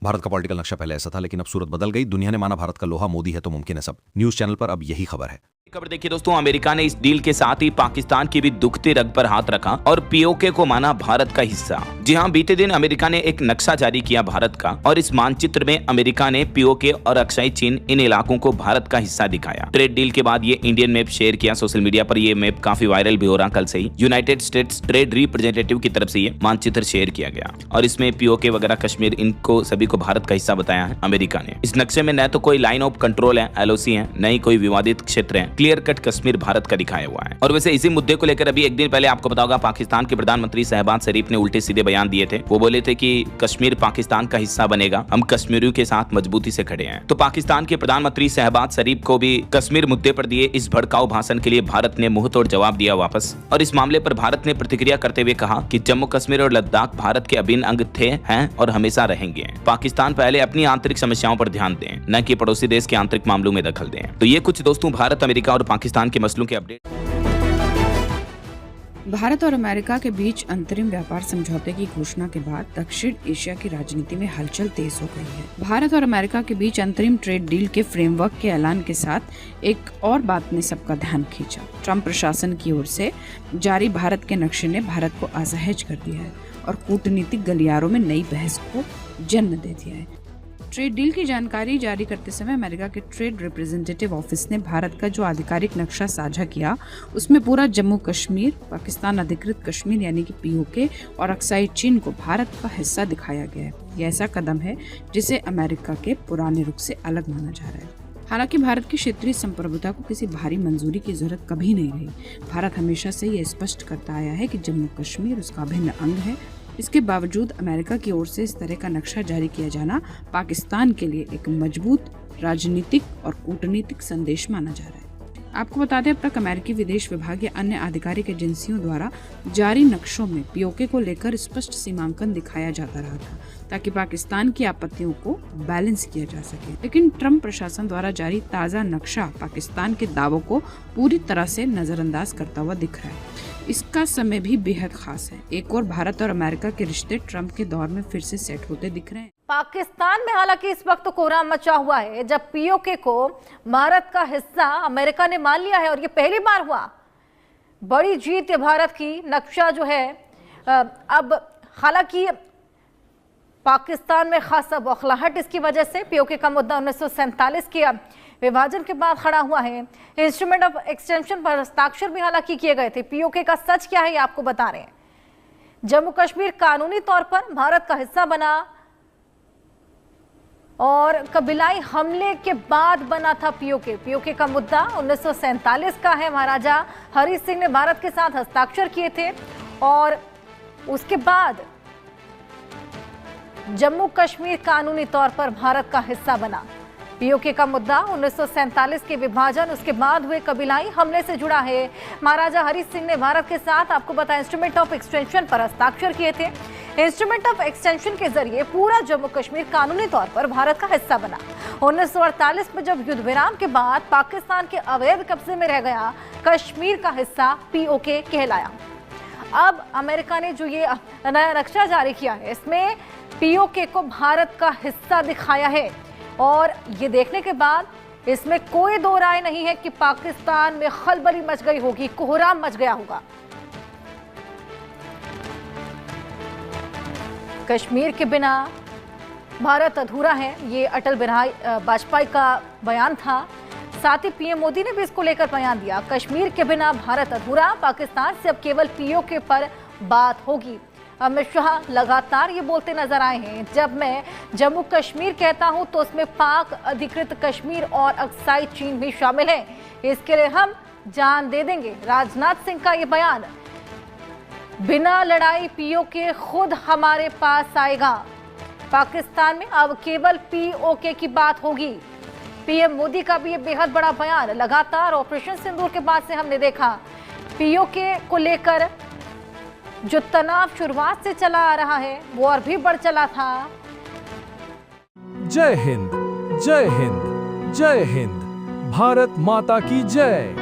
भारत का पॉलिटिकल नक्शा पहले ऐसा था, लेकिन अब सूरत बदल गई। दुनिया ने माना भारत का लोहा मोदी है तो मुमकिन है सब। न्यूज चैनल पर अब यही खबर है। खबर देखिए दोस्तों, अमेरिका ने इस डील के साथ ही पाकिस्तान की भी दुखती रग पर हाथ रखा और पीओके को माना भारत का हिस्सा। जी हां, बीते दिन अमेरिका ने एक नक्शा जारी किया भारत का, और इस मानचित्र में अमेरिका ने पीओके और अक्साई चीन इन इलाकों को भारत का हिस्सा दिखाया। ट्रेड डील के बाद ये इंडियन मैप शेयर किया सोशल मीडिया पर। ये मैप काफी वायरल भी हो रहा। कल से ही यूनाइटेड स्टेट्स ट्रेड रिप्रेजेंटेटिव की तरफ से ये मानचित्र शेयर किया गया और इसमें पीओके वगैरह कश्मीर, इनको सभी को भारत का हिस्सा बताया है अमेरिका ने। इस नक्शे में न तो कोई लाइन ऑफ कंट्रोल है, एलओसी है, न ही कोई विवादित क्षेत्र है। क्लियर कट कश्मीर भारत का दिखाया हुआ है। और वैसे इसी मुद्दे को लेकर अभी एक दिन पहले आपको पता होगा, पाकिस्तान के प्रधानमंत्री शहबाज शरीफ ने उल्टे सीधे बयान दिए थे। वो बोले थे कि कश्मीर पाकिस्तान का हिस्सा बनेगा, हम कश्मीरियों के साथ मजबूती से खड़े हैं। तो पाकिस्तान के प्रधानमंत्री शहबाज शरीफ को भी कश्मीर मुद्दे पर दिए इस भड़काऊ भाषण के लिए भारत ने मुंहतोड़ जवाब दिया वापस। और इस मामले पर भारत ने प्रतिक्रिया करते हुए कहा कि जम्मू कश्मीर और लद्दाख भारत के अभिन्न अंग थे, हैं और हमेशा रहेंगे। पाकिस्तान पहले अपनी आंतरिक समस्याओं पर ध्यान दें, न कि पड़ोसी देश के आंतरिक मामलों में दखल दें। तो ये कुछ दोस्तों भारत, अमेरिका और पाकिस्तान के मसलों के अपडेट। भारत और अमेरिका के बीच अंतरिम व्यापार समझौते की घोषणा के बाद दक्षिण एशिया की राजनीति में हलचल तेज हो गई है। भारत और अमेरिका के बीच अंतरिम ट्रेड डील के फ्रेमवर्क के ऐलान के साथ एक और बात ने सबका ध्यान खींचा। ट्रंप प्रशासन की ओर से जारी भारत के नक्शे ने भारत को असहज कर दिया है और कूटनीतिक गलियारों में नई बहस को जन्म दे दिया है। ट्रेड डील की जानकारी जारी करते समय अमेरिका के ट्रेड रिप्रेजेंटेटिव ऑफिस ने भारत का जो आधिकारिक नक्शा साझा किया, उसमें पूरा जम्मू कश्मीर, पाकिस्तान अधिकृत कश्मीर यानी कि पीओके और अक्साई चीन को भारत का हिस्सा दिखाया गया है। यह ऐसा कदम है जिसे अमेरिका के पुराने रुख से अलग माना जा रहा है। हालांकि भारत की क्षेत्रीय संप्रभुता को किसी भारी मंजूरी की जरूरत कभी नहीं रही। भारत हमेशा से यह स्पष्ट करता आया है कि जम्मू कश्मीर उसका अभिन्न अंग है। इसके बावजूद अमेरिका की ओर से इस तरह का नक्शा जारी किया जाना पाकिस्तान के लिए एक मजबूत राजनीतिक और कूटनीतिक संदेश माना जा रहा है। आपको बता दें, अब तक अमेरिकी विदेश विभाग या अन्य आधिकारिक एजेंसियों द्वारा जारी नक्शों में पीओके को लेकर स्पष्ट सीमांकन दिखाया जाता रहा था, ताकि पाकिस्तान की आपत्तियों को बैलेंस किया जा सके। लेकिन ट्रंप प्रशासन द्वारा जारी ताज़ा नक्शा पाकिस्तान के दावों को पूरी तरह से नजरअंदाज करता हुआ दिख रहा है। इसका समय भी बेहद खास है। एक और भारत और अमेरिका के रिश्ते ट्रंप के दौर में फिर से सेट होते दिख रहे हैं। पाकिस्तान में हालांकि इस वक्त तो कोहराम मचा हुआ है, जब पीओके को भारत का हिस्सा अमेरिका ने मान लिया है और ये पहली बार हुआ। बड़ी जीत है भारत की। नक्शा जो है अब हालांकि पाकिस्तान में खासा बौखलाहट इसकी वजह से पीओके का मुद्दा 1947 के विभाजन के बाद खड़ा हुआ है। इंस्ट्रूमेंट ऑफ एक्सटेंशन पर हस्ताक्षर भी हालांकि किए गए थे। पीओके का सच क्या है ये आपको बता रहे हैं। जम्मू कश्मीर कानूनी तौर पर भारत का हिस्सा बना और कबीलाई हमले के बाद बना था पीओके। पीओके का मुद्दा 1947 का है। महाराजा हरि सिंह ने भारत के साथ हस्ताक्षर किए थे और उसके बाद जम्मू कश्मीर कानूनी तौर पर भारत का हिस्सा बना। पीओके का मुद्दा 1947 के विभाजन, उसके बाद हुए कबीलाई हमले से जुड़ा है। महाराजा हरि सिंह ने भारत के साथ, आपको बताया, इंस्ट्रूमेंट ऑफ एक्सटेंशन पर हस्ताक्षर किए थे। इंस्ट्रूमेंट ऑफ एक्सटेंशन के जरिए पूरा जम्मू कश्मीर कानूनी तौर पर भारत का हिस्सा बना। 1948 में जब युद्ध विराम के बाद पाकिस्तान के अवैध कब्जे में रह गया, कश्मीर का हिस्सा पीओके कहलाया। अब अमेरिका ने जो ये नया नक्शा जारी किया है, इसमें पीओके को भारत का हिस्सा दिखाया है और ये देखने के बाद इसमें कोई दो राय नहीं है कि पाकिस्तान में खलबली मच गई होगी, कोहराम मच गया होगा। कश्मीर के बिना भारत अधूरा है, ये अटल बिहारी वाजपेयी का बयान था। साथ ही पीएम मोदी ने भी इसको लेकर बयान दिया। कश्मीर के बिना भारत अधूरा, पाकिस्तान से अब केवल पीओके पर बात होगी। अमित शाह लगातार ये बोलते नजर आए हैं, जब मैं जम्मू कश्मीर कहता हूं तो उसमें पाक अधिकृत कश्मीर और अक्साई चीन भी शामिल है। इसके लिए हम जान दे देंगे। राजनाथ सिंह का ये बयान, बिना लड़ाई पीओके खुद हमारे पास आएगा। पाकिस्तान में अब केवल पीओके की बात होगी। पीएम मोदी का भी ये बेहद बड़ा बयान। लगातार ऑपरेशन सिंदूर के बाद से हमने देखा पीओके को लेकर जो तनाव शुरुआत से चला आ रहा है वो और भी बढ़ चला था। जय हिंद, जय हिंद, जय हिंद। भारत माता की जय।